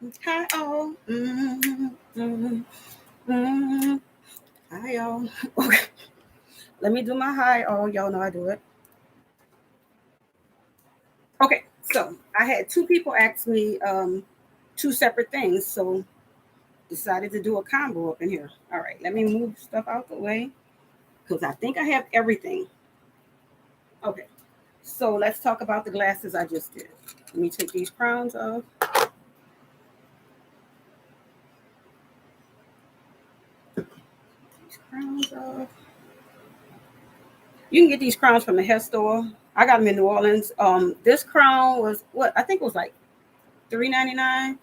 Hi all. Hi all. Okay. Let me do my hi all. Y'all know I do it. Okay. So I had two people ask me two separate things. So decided to do a combo up in here. All right. Let me move stuff out the way because I think I have everything. Okay. So let's talk about the glasses I just did. Let me take these crowns off. These crowns off. You can get these crowns from the hair store. I got them in New Orleans. This crown was what I think it was like $3.99,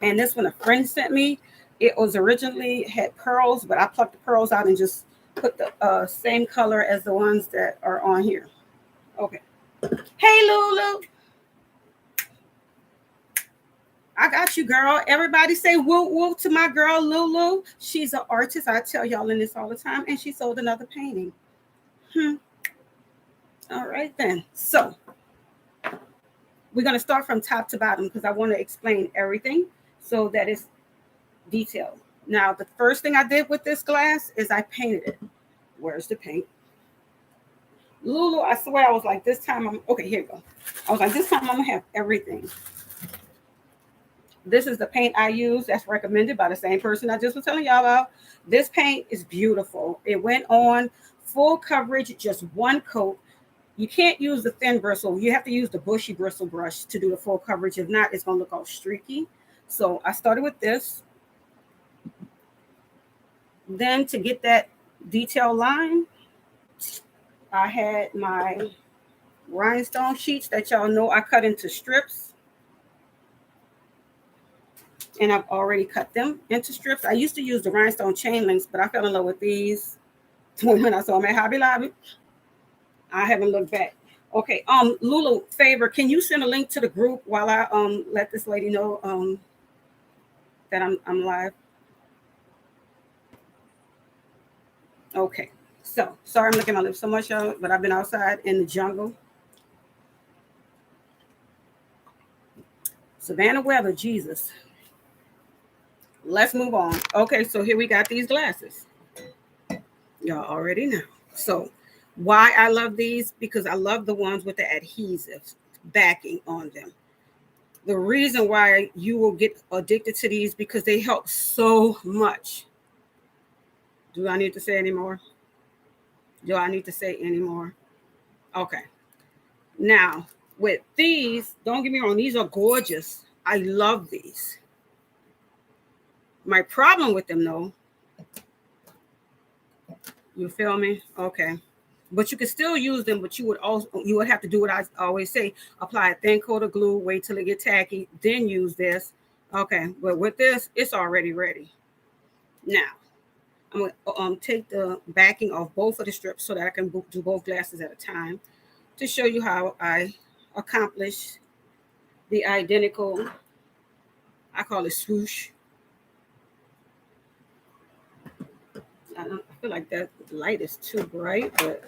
and this one a friend sent me. It was originally had pearls, but I plucked the pearls out and just put the same color as the ones that are on here. Okay. Hey Lulu, I got you, girl. Everybody say woo woo to my girl Lulu. She's an artist. I tell y'all in this all the time, and she sold another painting. Hmm. All right then. So we're gonna start from top to bottom because I want to explain everything so that it's detailed. Now, the first thing I did with this glass is I painted it. Where's the paint? Lulu, I swear I was like, this time I'm okay. Here you go. I was like, this time I'm gonna have everything. This is the paint I use that's recommended by the same person I just was telling y'all about. This paint is beautiful. It went on full coverage, just one coat. You can't use the thin bristle. You have to use the bushy bristle brush to do the full coverage. If not, it's gonna look all streaky. So I started with this. Then to get that detail line, I had my rhinestone sheets that y'all know I cut into strips. And I've already cut them into strips. I used to use the rhinestone chain links, but I fell in love with these when I saw them at Hobby Lobby. I haven't looked back. Okay, Lulu, favor, can you send a link to the group while I let this lady know that I'm live? Okay. So sorry I'm looking at my lips so much, y'all, but I've been outside in the jungle. Savannah weather, Jesus. Let's move on. Okay, so here we got these glasses. Y'all already know. So why I love these? Because I love the ones with the adhesive backing on them. The reason why you will get addicted to these because they help so much. Do I need to say any more? Do I need to say any more? Okay. Now, with these, don't get me wrong, these are gorgeous. I love these. My problem with them, though, you feel me? Okay. But you can still use them, but you would have to do what I always say: apply a thin coat of glue, wait till it get tacky, then use this. Okay, but with this, it's already ready. Now I'm gonna take the backing off both of the strips so that I can do both glasses at a time to show you how I accomplish the identical. I call it swoosh. I feel like that light is too bright, but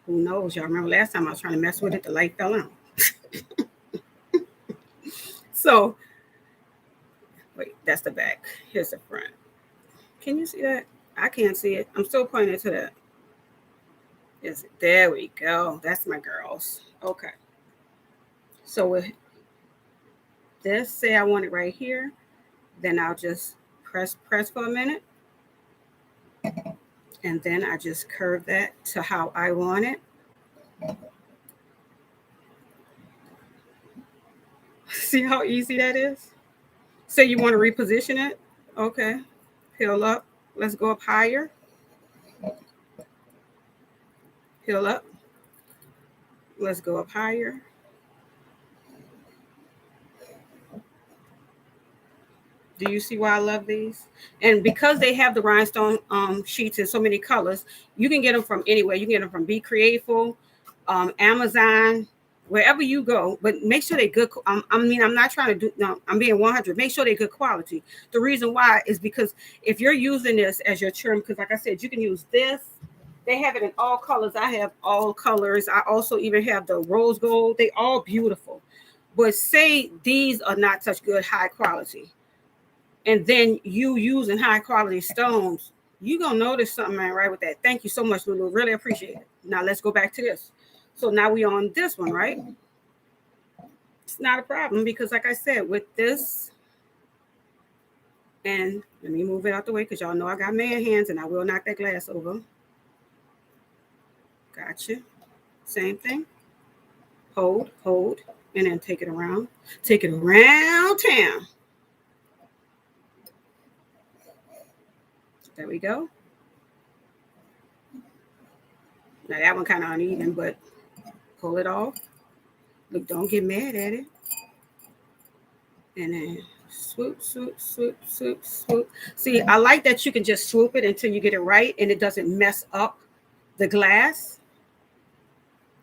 who knows? Y'all remember last time I was trying to mess with it, the light fell out. So wait, that's the back. Here's the front. Can you see that? I can't see it. I'm still pointing to that. Is it? There we go. That's my girls. Okay. So with this, say I want it right here, then I'll just press for a minute. And then I just curve that to how I want it. See how easy that is? Say you want to reposition it. Okay. Peel up. Let's go up higher. Peel up. Let's go up higher. Do you see why I love these? And because they have the rhinestone sheets in so many colors, you can get them from anywhere. You can get them from Be Creative, Amazon, wherever you go. But make sure they're good. I'm not trying to do. No, I'm being 100. Make sure they're good quality. The reason why is because if you're using this as your trim, because like I said, you can use this. They have it in all colors. I have all colors. I also even have the rose gold. They all beautiful. But say these are not such good high quality. and then you using high quality stones, you're going to notice something ain't right with that. Thank you so much, Lulu. Really appreciate it. Now let's go back to this. So now we on this one, right? It's not a problem because like I said, with this, and let me move it out the way because y'all know I got man hands and I will knock that glass over. Gotcha. Same thing. Hold, and then take it around. Take it around town. There we go. Now that one kind of uneven, but pull it off. Look, don't get mad at it. And then swoop, swoop, swoop, swoop, swoop. See, I like that you can just swoop it until you get it right and it doesn't mess up the glass.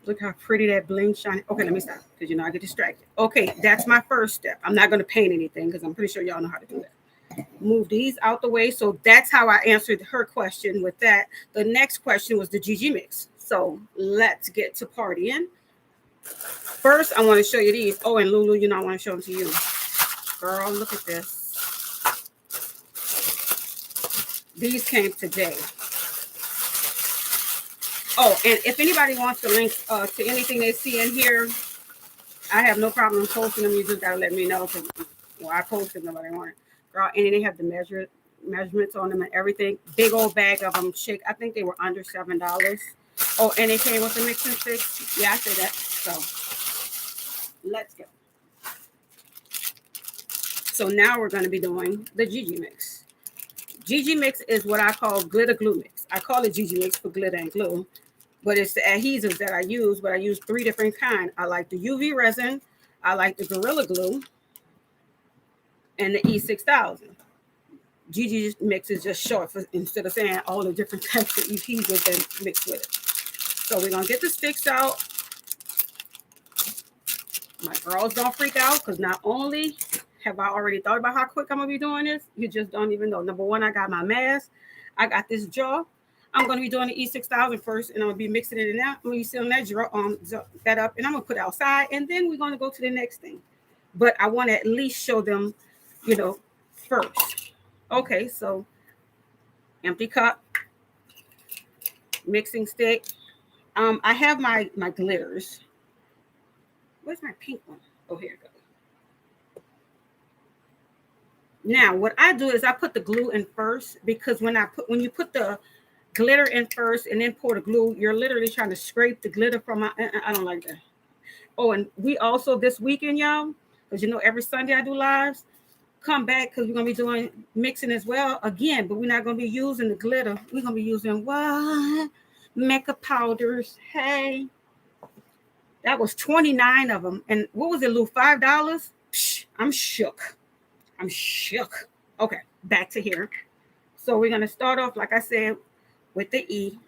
Look how pretty that bling shiny. Okay, let me stop because you know I get distracted. Okay, that's my first step. I'm not going to paint anything because I'm pretty sure y'all know how to do that. Move these out the way. So that's how I answered her question with that. The next question was the GG mix. So let's get to partying. First, I want to show you these. Oh, and Lulu, you know I want to show them to you. Girl, look at this. These came today. Oh, and if anybody wants to link to anything they see in here, I have no problem posting them. You just got to let me know because I posted them, but I want it. Girl, and they have the measurements on them and everything. Big old bag of them. Shake. I think they were under $7. Oh, and they came with the mixing stick. Yeah, I said that. So let's go. So now we're going to be doing the GG mix. GG mix is what I call glitter glue mix. I call it GG mix for glitter and glue, but it's the adhesives that I use. But I use 3 different kinds. I like the UV resin, I like the Gorilla Glue, and the E6000. GG mix is just short for instead of saying all the different types of adhesives that mix with it. So we're gonna get the sticks out. My girls don't freak out because not only have I already thought about how quick I'm gonna be doing this, you just don't even know. Number one, I got my mask, I got this jar. I'm gonna be doing the E6000 first, and I'm gonna be mixing it in that. I'm gonna be sealing that jar that up, and I'm gonna put it outside, and then we're gonna go to the next thing. But I want to at least show them, you know, first. Okay, so empty cup, mixing stick. I have my glitters. Where's my pink one? Oh, here it goes. Now, what I do is I put the glue in first because when you put the glitter in first and then pour the glue, you're literally trying to scrape the glitter from my. I don't like that. Oh, and we also this weekend, y'all, because you know every Sunday I do lives. Come back because we're gonna be doing mixing as well again, but we're not gonna be using the glitter. We're gonna be using what? Makeup powders. Hey, that was 29 of them, and what was it, Lou? $5? I'm shook. I'm shook. Okay, back to here. So we're gonna start off, like I said, with the E.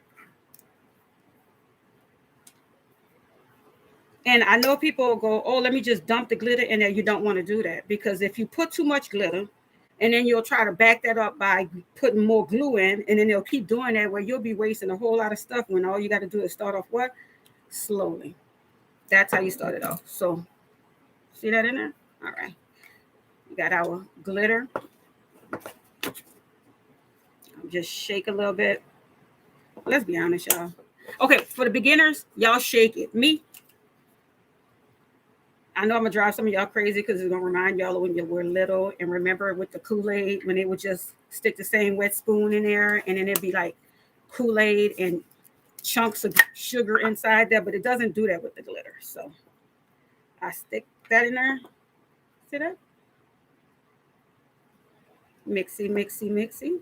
And I know people will go, oh, let me just dump the glitter in there. You don't want to do that because if you put too much glitter, and then you'll try to back that up by putting more glue in, and then they'll keep doing that where you'll be wasting a whole lot of stuff when all you got to do is start off what? Slowly. That's how you start it off. So see that in there? All right. We got our glitter. Just shake a little bit. Let's be honest, y'all. Okay, for the beginners, y'all shake it. Me, I know I'm gonna drive some of y'all crazy because it's gonna remind y'all of when you were little and remember with the Kool-Aid when they would just stick the same wet spoon in there and then it'd be like Kool-Aid and chunks of sugar inside there, but it doesn't do that with the glitter. So I stick that in there. See that? Mixy, mixy, mixy.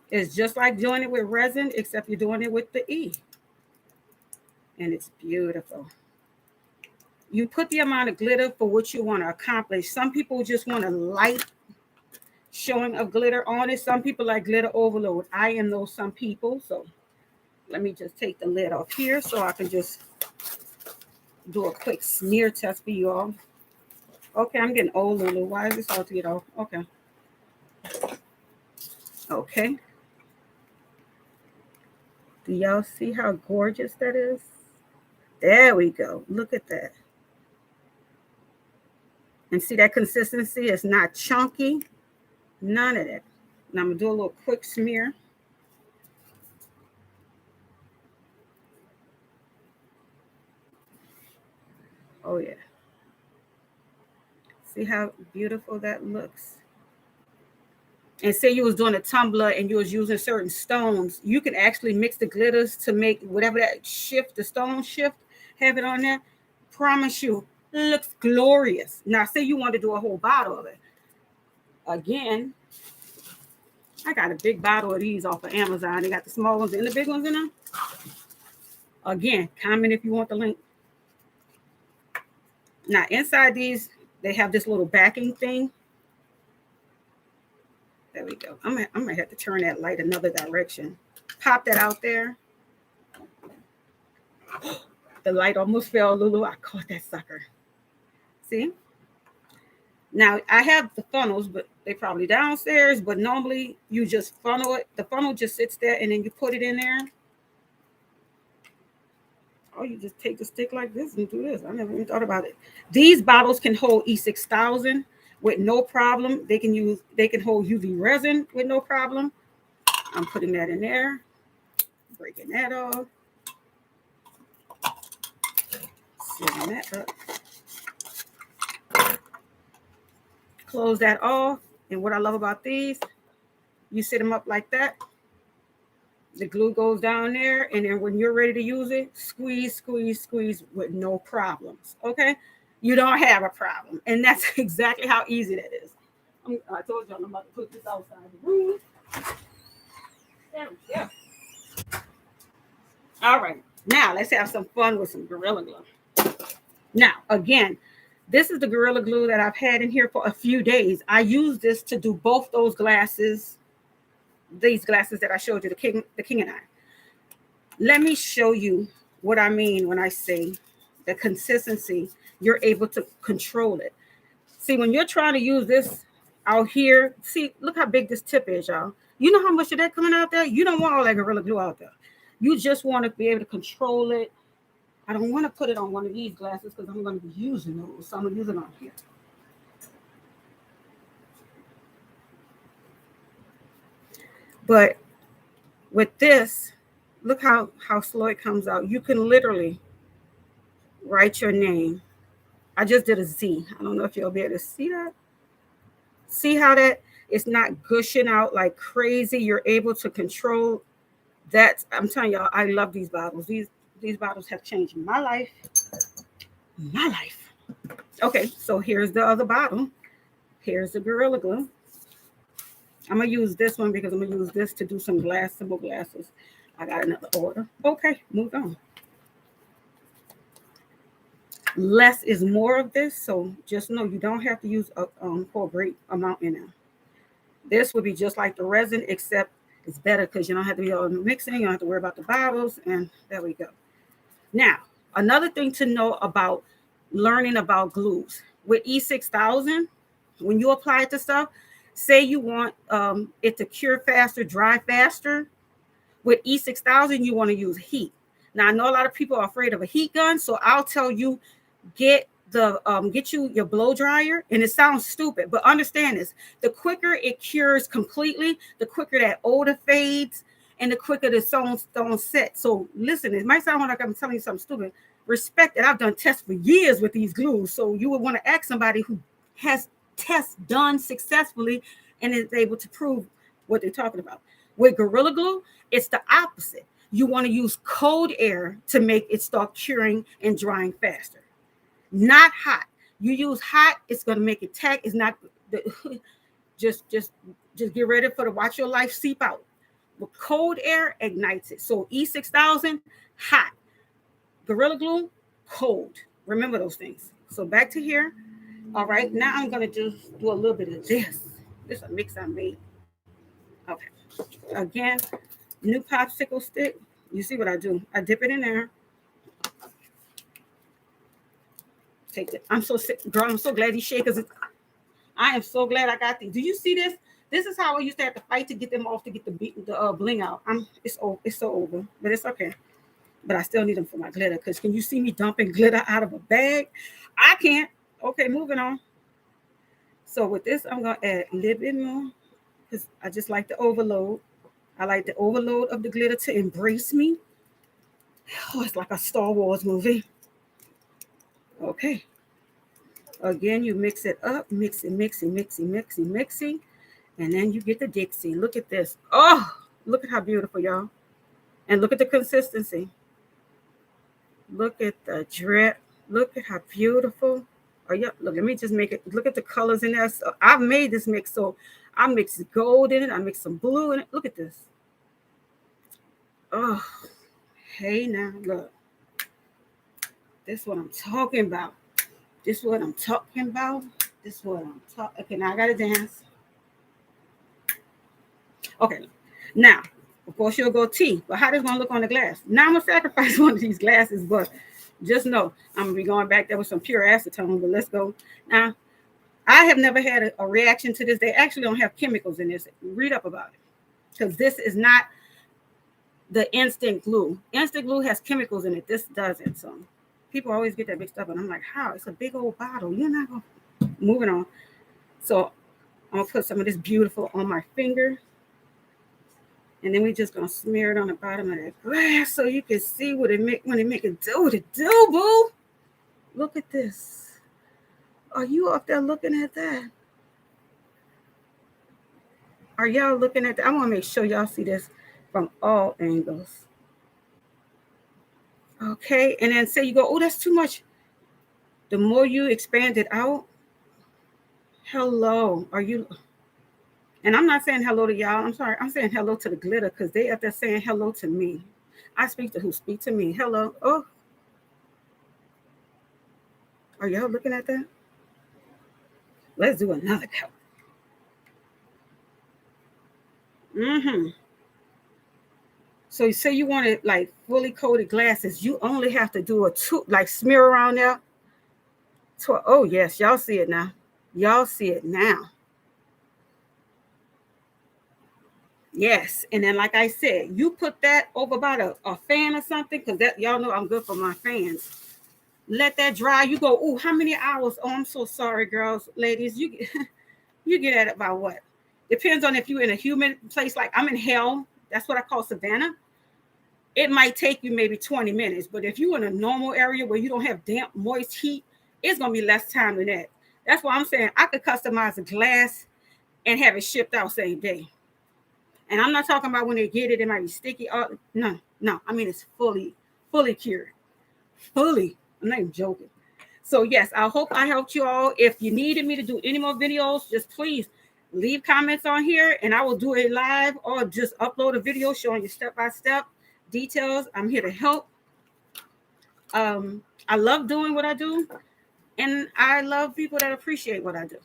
It's just like doing it with resin, except you're doing it with the E. And it's beautiful. You put the amount of glitter for what you want to accomplish. Some people just want a light showing of glitter on it. Some people like glitter overload. I am those some people. So let me just take the lid off here so I can just do a quick smear test for you all. Okay, I'm getting old, Lulu. Why is this all to get off? Okay. Okay. Do y'all see how gorgeous that is? There we go. Look at that. And see that consistency is not chunky. None of that. Now I'm gonna do a little quick smear. Oh yeah. See how beautiful that looks? And say you was doing a tumbler and you was using certain stones, you can actually mix the glitters to make whatever that shift, the stone shift, have it on there. Promise you, it looks glorious. Now, say you want to do a whole bottle of it. Again, I got a big bottle of these off of Amazon. They got the small ones and the big ones in them. Again, comment if you want the link. Now, inside these, they have this little backing thing. There we go. I'm gonna have to turn that light another direction. Pop that out there. The light almost fell, Lulu. I caught that sucker. See? Now, I have the funnels, but they probably downstairs. But normally, you just funnel it. The funnel just sits there, and then you put it in there. Or you just take the stick like this and do this. I never even thought about it. These bottles can hold E6000 with no problem. They can hold UV resin with no problem. I'm putting that in there. Breaking that off. Setting that up. Close that off. And what I love about these, you set them up like that. The glue goes down there. And then when you're ready to use it, squeeze, squeeze, squeeze with no problems. Okay? You don't have a problem. And that's exactly how easy that is. I told you I'm about to put this outside the room. There we go. All right. Now, let's have some fun with some Gorilla Glue. Now, again, this is the Gorilla Glue that I've had in here for a few days. I use this to do both those glasses, these glasses that I showed you, the king and I. Let me show you what I mean when I say the consistency, you're able to control it. See, when you're trying to use this out here, see, look how big this tip is, y'all. You know how much of that coming out there? You don't want all that Gorilla Glue out there. You just want to be able to control it. I don't want to put it on one of these glasses because I'm going to be using those. So I'm going to use it on here. But with this, look how slow it comes out. You can literally write your name. I just did a Z. I don't know if you'll be able to see that. See how that it's not gushing out like crazy. You're able to control that. I'm telling y'all, I love these bottles. These bottles have changed my life. My life. Okay, so here's the other bottle. Here's the Gorilla Glue. I'm going to use this one because I'm going to use this to do some simple glasses. I got another order. Okay, move on. Less is more of this, so just know you don't have to use for a great amount in there. This would be just like the resin, except it's better because you don't have to be all mixing. You don't have to worry about the bottles, and there we go. Now, another thing to know about learning about glues. With E6000, when you apply it to stuff, say you want it to cure faster, dry faster. With E6000, you want to use heat. Now, I know a lot of people are afraid of a heat gun, so I'll tell you, get you your blow dryer. And it sounds stupid, but understand this: the quicker it cures completely, the quicker that odor fades, and the quicker the stones don't set. So listen, it might sound like I'm telling you something stupid. Respect it. I've done tests for years with these glues, so you would want to ask somebody who has tests done successfully and is able to prove what they're talking about. With Gorilla Glue, it's the opposite. You want to use cold air to make it start curing and drying faster. Not hot. You use hot, it's going to make it tack. It's not just get ready for the watch your life seep out. But cold air ignites it. So E6000, hot. Gorilla Glue, cold. Remember those things. So back to here. All right, now I'm going to just do a little bit of this. This is a mix I made. Okay. Again, new popsicle stick. You see what I do? I dip it in there. Take it. I'm so sick, girl. I'm so glad these shakers. I am so glad I got these. Do you see this? This is how I used to have to fight to get them off to get the bling out. It's so over, but it's okay. But I still need them for my glitter because can you see me dumping glitter out of a bag? I can't. Okay, moving on. So with this, I'm gonna add a little bit more because I just like the overload. I like the overload of the glitter to embrace me. Oh, it's like a Star Wars movie. Okay. Again, you mix it up, mixing, and then you get the Dixie. Look at this. Oh, look at how beautiful, y'all. And look at the consistency. Look at the drip. Look at how beautiful. Oh, yeah. Look, let me just make it. Look at the colors in there. So I've made this mix. So I mixed gold in it. I mixed some blue in it. Look at this. Oh, hey now, look. This is what I'm talking about. This is what I'm talking about. This is what I'm talking. Okay, now I gotta dance. Okay, now of course you'll go tea, but how this gonna look on the glass? Now I'm gonna sacrifice one of these glasses, but just know I'm gonna be going back there with some pure acetone. But let's go now. I have never had a reaction to this. They actually don't have chemicals in this. Read up about it because this is not the instant glue. Instant glue has chemicals in it. This doesn't. So people always get that mixed up, and I'm like, how? It's a big old bottle. You're not gonna. Moving on. So I'm gonna put some of this beautiful on my finger. And then we just gonna smear it on the bottom of that glass so you can see what it make when it make it do what it do, boo. Look at this. Are you up there looking at that? Are y'all looking at that? I want to make sure y'all see this from all angles. Okay, and then say you go, oh, that's too much. The more you expand it out, hello, are you? And I'm not saying hello to y'all. I'm sorry. I'm saying hello to the glitter because they up there saying hello to me. I speak to who speak to me. Hello. Oh, are y'all looking at that? Let's do another color. Mm-hmm. So you say you want it like fully coated glasses. You only have to do a two, like smear around there. Oh yes, y'all see it now. Y'all see it now. Yes, and then like I said, you put that over about a fan or something, because that y'all know I'm good for my fans. Let that dry. You go, oh, how many hours? Oh, I'm so sorry, girls, ladies. You you get at it about what? Depends on if you're in a humid place like I'm in hell. That's what I call Savannah. It might take you maybe 20 minutes, but if you're in a normal area where you don't have damp, moist heat, it's gonna be less time than that. That's why I'm saying I could customize a glass and have it shipped out same day. And I'm not talking about when they get it, it might be sticky. No, no. I mean, it's fully cured. Fully. I'm not even joking. So, yes, I hope I helped you all. If you needed me to do any more videos, just please leave comments on here and I will do it live or just upload a video showing you step-by-step details. I'm here to help. I love doing what I do, and I love people that appreciate what I do.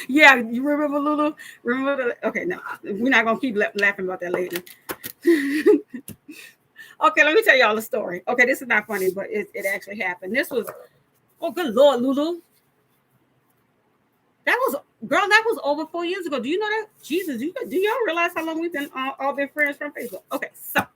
Yeah, you remember Lulu? Remember the? Okay, no, we're not gonna keep laughing about that later. Okay, let me tell y'all a story. Okay, this is not funny, but it actually happened. This was, oh, good Lord, Lulu. That was, girl, that was over 4 years ago. Do you know that? Jesus, do y'all realize how long we've been all been friends from Facebook? Okay, so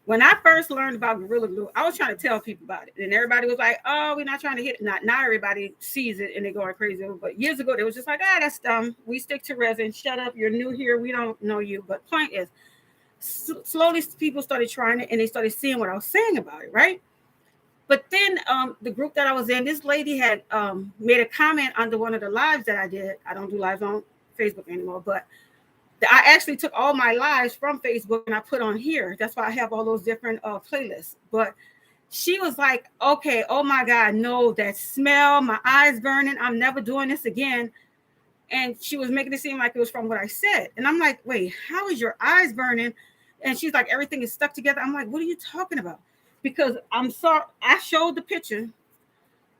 when I first learned about Gorilla Glue, I was trying to tell people about it. And everybody was like, oh, we're not trying to hit it. Not everybody sees it and they're going crazy. But years ago, they was just like, that's dumb. We stick to resin. Shut up. You're new here. We don't know you. But point is, slowly people started trying it and they started seeing what I was saying about it, right? But then the group that I was in, this lady had made a comment under one of the lives that I did. I don't do lives on Facebook anymore, but I actually took all my lives from Facebook and I put on here. That's why I have all those different playlists. But she was like, okay, oh my God, no, that smell, my eyes burning. I'm never doing this again. And she was making it seem like it was from what I said. And I'm like, wait, how is your eyes burning? And she's like, everything is stuck together. I'm like, what are you talking about? Because I'm sorry, I showed the picture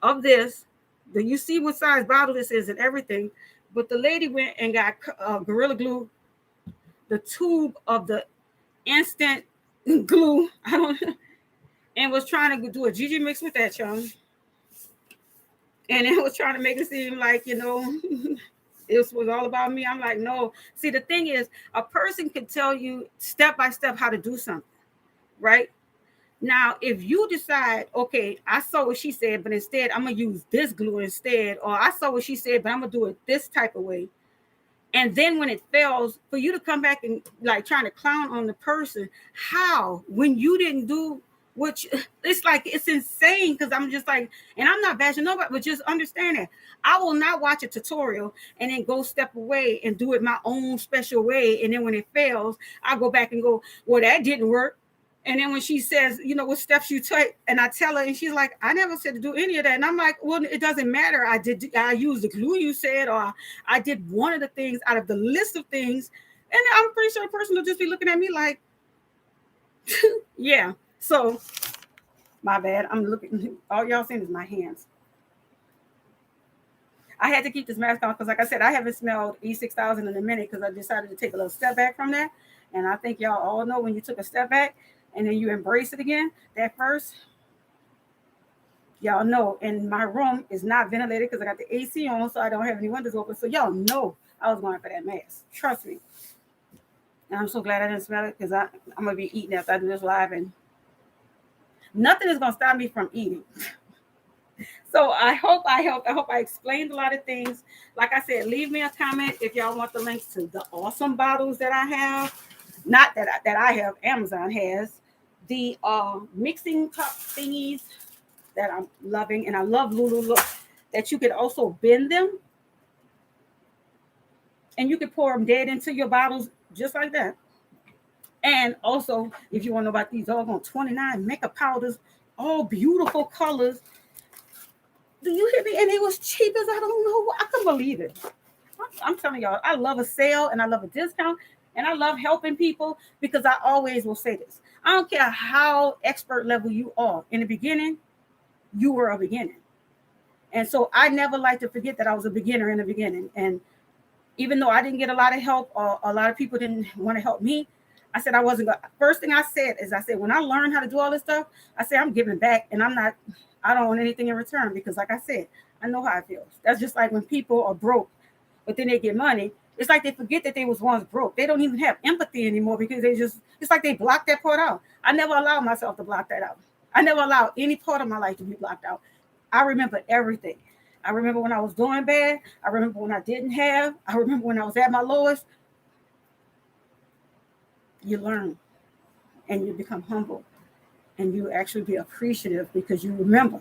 of this. Do you see what size bottle this is and everything? But the lady went and got Gorilla Glue, the tube of the instant glue. I don't, and was trying to do a GG mix with that, y'all. And it was trying to make it seem like, it was all about me. I'm like, no. See, the thing is, a person can tell you step by step how to do something, right? Now, if you decide, okay, I saw what she said, but instead I'm gonna use this glue instead, or I saw what she said, but I'm gonna do it this type of way. And then when it fails, for you to come back and like trying to clown on the person, how when you didn't do which it's like it's insane because I'm just like, and I'm not bashing nobody, but just understand that I will not watch a tutorial and then go step away and do it my own special way. And then when it fails, I go back and go, well, that didn't work. And then when she says, you know, what steps you take, and I tell her, and she's like, I never said to do any of that. And I'm like, well, it doesn't matter. I used the glue you said, or I did one of the things out of the list of things. And I'm pretty sure a person will just be looking at me like, yeah. So my bad. I'm looking, all y'all seeing is my hands. I had to keep this mask on because, like I said, I haven't smelled E6000 in a minute because I decided to take a little step back from that. And I think y'all all know when you took a step back and then you embrace it again, that first, y'all know. And my room is not ventilated because I got the AC on, so I don't have any windows open. So y'all know I was going for that mask. Trust me. And I'm so glad I didn't smell it because I'm going to be eating after I do this live. And nothing is going to stop me from eating. So I hope I helped. I hope I explained a lot of things. Like I said, leave me a comment if y'all want the links to the awesome bottles that I have. Not that I have, Amazon has. The mixing cup thingies that I'm loving. And I love Lulu Look that you could also bend them. And you can pour them dead into your bottles just like that. And also, if you want to know about these doggone 29 makeup powders, all beautiful colors. Do you hear me? And it was cheap as I don't know. I couldn't believe it. I'm telling y'all, I love a sale and I love a discount and I love helping people because I always will say this. I don't care how expert level you are. In the beginning, you were a beginner. And so I never like to forget that I was a beginner in the beginning. And even though I didn't get a lot of help or a lot of people didn't want to help me, I said I wasn't going. First thing I said is when I learned how to do all this stuff, I said I'm giving back and I don't want anything in return because like I said, I know how it feels. That's just like when people are broke, but then they get money. It's like they forget that they was once broke. They don't even have empathy anymore because it's like they blocked that part out. I never allowed myself to block that out. I never allowed any part of my life to be blocked out. I remember everything. I remember when I was doing bad. I remember when I didn't have. I remember when I was at my lowest. You learn and you become humble and you actually be appreciative because you remember.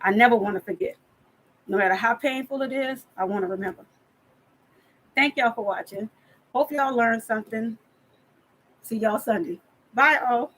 I never want to forget. No matter how painful it is, I want to remember. Thank y'all for watching. Hope y'all learned something. See y'all Sunday. Bye all.